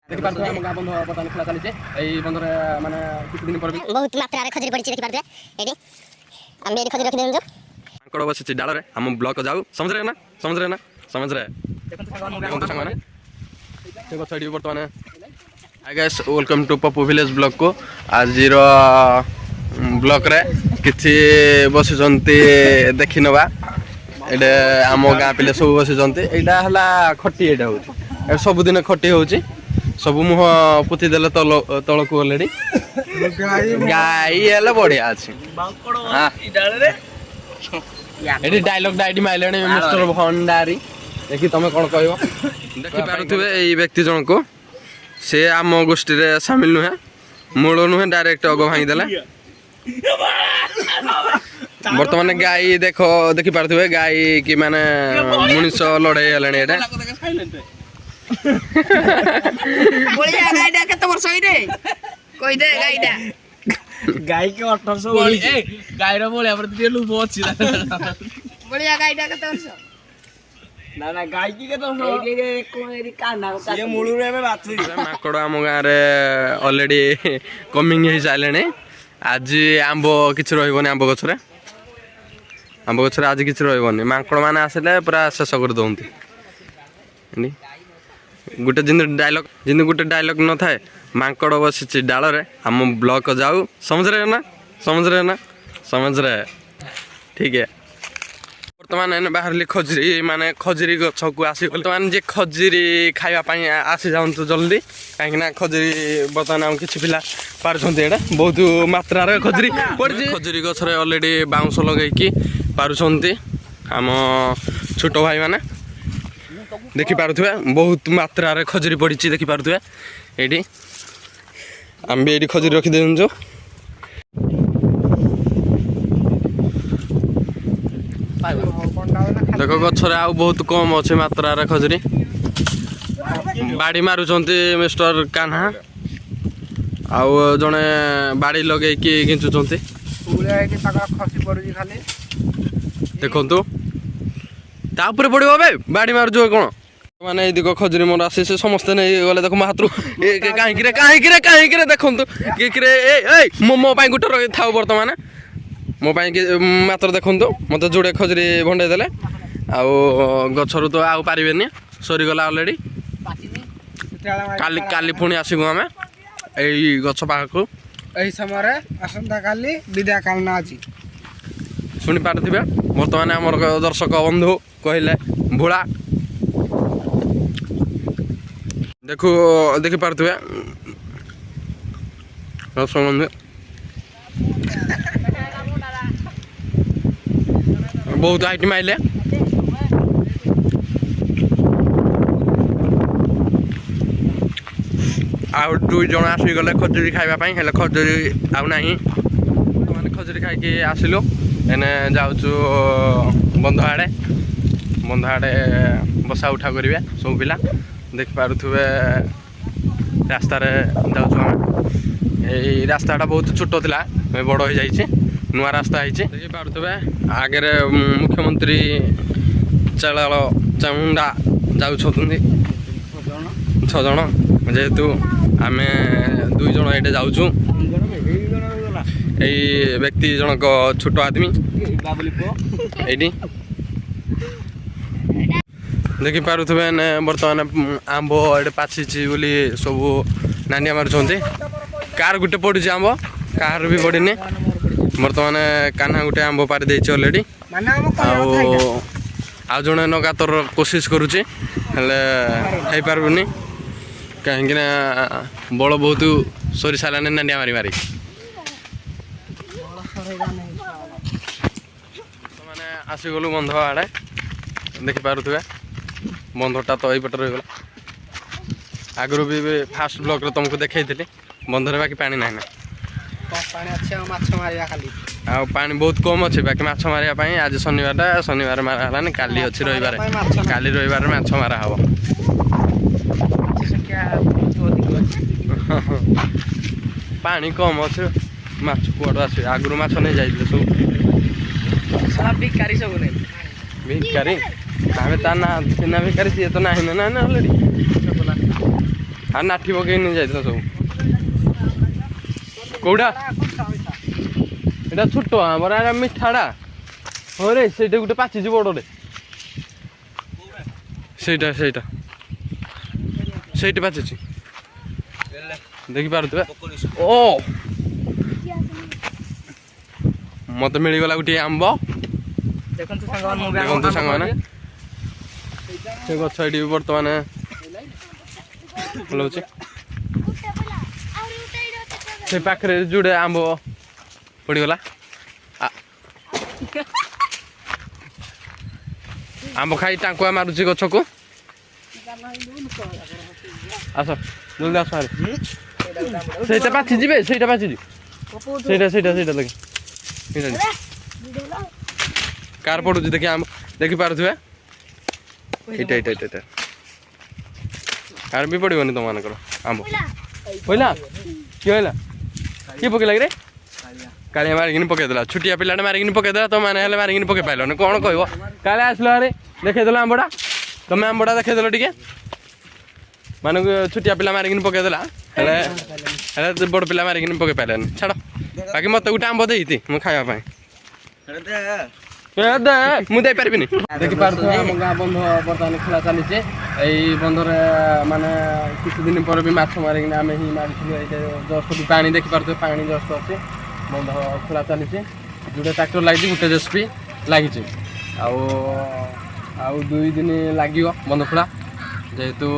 देखि पारथु हम गाँ बंध बर्तमान खेला चली एई बंधर माने किछ दिन पर बहुत मात्रा रे खजरी पड़ी देखि पारथु एडी हम एडी खजरी रखि देनु मांकड़ बसिछि डाल रे हम ब्लॉक जाऊ समझ रहे देखो संग माने देखो छडी बर्तमान I guess welcome to Pappu village block को आज रो ब्लॉक रे किछि बसिजंती देखि नबा एडे आम गाँ पिले सब बसिजंती एटा हला खट्टी एटा होछि सब दिन खट्टी होछि सब मुह पुति देले तल को ऑलरेडी गाई एला बढ़िया अछि हां एडी डायलॉग डाइडी माइलेनी मिस्टर भंडारी देखि तमे कोन कहबो देखि पारुथिबे एई व्यक्ति जन को से आम गोष्ठी रे शामिल नुहे मूल नुहे डायरेक्ट अगो भांगी देला वर्तमान गाई देखो देखि पारुथिबे गाई कि माने मनुष्य लड़ाई हलानी एटा बोलिया गाईडा केते वर्ष होई रे कहि दे गाईडा गाई के 1800 बोली ए गाई रो बोले हमर दिए लु बहुत बोलिया गाईडा केते वर्ष ना ना गाई की केते वर्ष ए कोएरी काना ये मुळु रे में बात हुई माकड़ आम गाँ रे ऑलरेडी कमिंग हे साइलेने आज आंबो किछ रहइबोनी आंबो गछ रे आज किछ रहइबोनी माकड़ माने आसले पूरा शेष कर दोंती गोटे जिन डायलॉग न थाए मांकड़ बसिछि डाल रे हम ब्लॉक जाऊ समझ रहे ठीक है वर्तमान एने बाहर खजरी माने खजरी गछ को आसी वर्तमान जे खजरी खाइबा पई आसी जाउंतु जल्दी काहे ना खजरी वर्तमान हम किछि पिला पारुछन्ते एडा बहुत मात्रा रे खजरी पड़छि खजरी गछ रे ऑलरेडी बाउंस लगाई की पारुछन्ते हम छोटो भाई माने देखि पारुथुबे बहुत मात्रा रे खजरी पड़ी देखि पारुथुबे एडी हम भी एडी खजरी रखि देन जो देखो गछरे आ बहुत कम अछि मात्रा रे खजरी बाड़ी मारुचंती मिस्टर कान्हा आ जने बाड़ी लगे कि गिंचुचंती पूरा के ताकर खसी पड़ुजी खाली देखंतु ता ऊपर पड़िबो बे बाड़ी मार जो कोन माने ए दिगो खजरी मोर आसे से समस्त नै गले देखो मात्र ए काहे किरे देखंतु के ए मो पाई गुटर थाउ वर्तमान मो पाई के मात्र देखंतु मते जोडे खजरी भंडे देले आ गछरु तो आउ पारिबेनी सरी गला ऑलरेडी काली पुणी आसीगु हमें एई गछ पाखु एही समय रे असंता काली विदा कालना अछि सुनी पारथिबे वर्तमान हमर दर्शक बंधु कहले भोला देखो देखि पारथिबे दर्शक बंधु बहुत हाइट माइले आउ दुई जन आसी गले खजूरी खाइबा पई हेले खजूरी आउ नाही माने खजूरी खाइ के आसिलो एने जाउछु बंध आड़े बसा उठा करिवे सब पिला देख पारुथुबे रास्ता रे जाउछु हम एई रास्ताटा बहुत छोटो थिला बड़ हो जाइछि नुआ रास्ता आइछि देख पारुथुबे आगे रे मुख्यमंत्री चलाल चामुंडा जाउछथुंदी 6 जण जेहेतु आमे 2 जण एटे जाउछु एई व्यक्ति जनक छोटो आदमी एडी देखि पारुथबे ने वर्तमान आंबो एडे पाछिछि बोली सब नानिया मारुछन्ते कार गुटे पडुछि आंबो कार भी पडिने वर्तमान कान्हा गुटे आंबो पारि देछि ऑलरेडी आ जणे नगातर कोशिश करूछि हेले हेइ पारबुनी कहीं ना बड़ बहुत सरी साराने नानिया मारी मैंने आसीगलु बंध आड़े देखि पारुथबे बंधटा तो यही पटे रहीगला आगु भी फास्ट ब्लॉक रे तुमको देखई बंधरे बाकी पानी ना पानी अच्छे माछ मारिया खाली आ पानी बहुत कम अच्छे बाकी माछ मारिया पई आज शनिवार मारा हलानी काली अछि रविवार काली रविवार माछ मारा हबो पानी कम अच्छे माछ कुआड़ आस आगु माछ नहीं जाइए सब भिकारी सब भिकारी आम ता ना चिन्ह भिकारी सी तो ना ऑलरेडी আর নাঠি পକେই নিয়ে যাইছিল ସବୁ କୋଉଟା এটা ছোট ଆମର ଏଟା ମିଠାଟା ହଁ ରେ ସେଇଟା ଗୋଟେ ପାଚିଛି ବଡ଼ଟେ ସେଇଟା ସେଇଟା ସେଇଠି ପାଚିଛି ଦେଖିପାରୁଥିବେ ଓ ମତେ ମିଳିଗଲା ଗୋଟିଏ ଆମ୍ବ ଦେଖନ୍ତୁ ସାଙ୍ଗମାନେ ମୁଁ ଦେଖନ୍ତୁ ସାଙ୍ଗମାନେ ସେ ଗଛ ଏଠି ବର୍ତ୍ତମାନ ଭଲ ହେଉଛି ସେ ପାଖରେ ଯୋଡ଼େ ଆମ୍ବ ପଡ଼ିଗଲା ଆମ୍ବ ଖାଇ ଟାଙ୍କୁଆ ମାରୁଛି ଗଛକୁ ଆସ ଜଲ୍ଦି ଆସ ସେଇଟା ପାଚି ଯିବେ ସେଇଟା ପାଚିଛି ସେଇଟା ସେଇଟା ସେଇଟା ଦେଖ ସେଇଟା କାର ପଡ଼ୁଛି ଦେଖି ଆମ୍ବ ଦେଖିପାରୁଥିବେ ଏଇଟା ଏଇଟା ଏଇଟା ଏଇଟା କାର ବି ପଡ଼ିବନି ତୁମମାନଙ୍କର ଆମ୍ବ କହିଲା କିଏ ହେଲା କିଏ ପକେଇଲା କିରେ କାଳିଆ ମାରିକିନି ପକେଇଦେଲା ଛୋଟିଆ ପିଲାଟା ମାରିକିନି ପକେଇଦେଲା ତମମାନେ ହେଲେ ମାରିକିନି ପକେଇ ପାଇଲନି କ'ଣ କହିବ କାଳେ ଆସିଲ ଆରେ ଦେଖେଇଦେଲ ଆମ୍ବଟା ତମେ ଆମ୍ବଟା ଦେଖେଇଦେଲ ଟିକେ ମାନେ ଛୋଟିଆ ପିଲା ମାରିକିନି ପକେଇଦେଲା ହେଲେ ହେଲେ ବଡ଼ ପିଲା ମାରିକିନି ପକେଇ ପାଇଲାନି ଛାଡ଼ ବାକି ମୋତେ ଗୋଟେ ଆମ୍ବ ଦେଇଛି ମୁଁ ଖାଇବା ପାଇଁ ମୁଁ ଦେଇପାରିବିନି ଦେଖିପାରୁଥିବେ ଆମ ଗାଁ ବନ୍ଧ ବର୍ତ୍ତମାନ ଖୋଲା ଚାଲିଛି ଏଇ ବନ୍ଧରେ ମାନେ କିଛି ଦିନ ପରେ ବି ମାଛ ମାରିକିନି ଆମେ ହିଁ ମାରିଥିଲୁ ଏଇଟା ଜଷ୍ଟ ବି ପାଣି ଦେଖିପାରୁଥିବେ ପାଣି ଜଷ୍ଟ ଅଛି ବନ୍ଧ ଖୋଳା ଚାଲିଛି ଗୋଟେ ଟ୍ରାକ୍ଟର ଲାଗିଛି ଗୋଟେ ଜେସିବି ଲାଗିଛି ଆଉ 2 ଦିନ ଲାଗିବ ବନ୍ଧ ଖୋଳା ଯେହେତୁ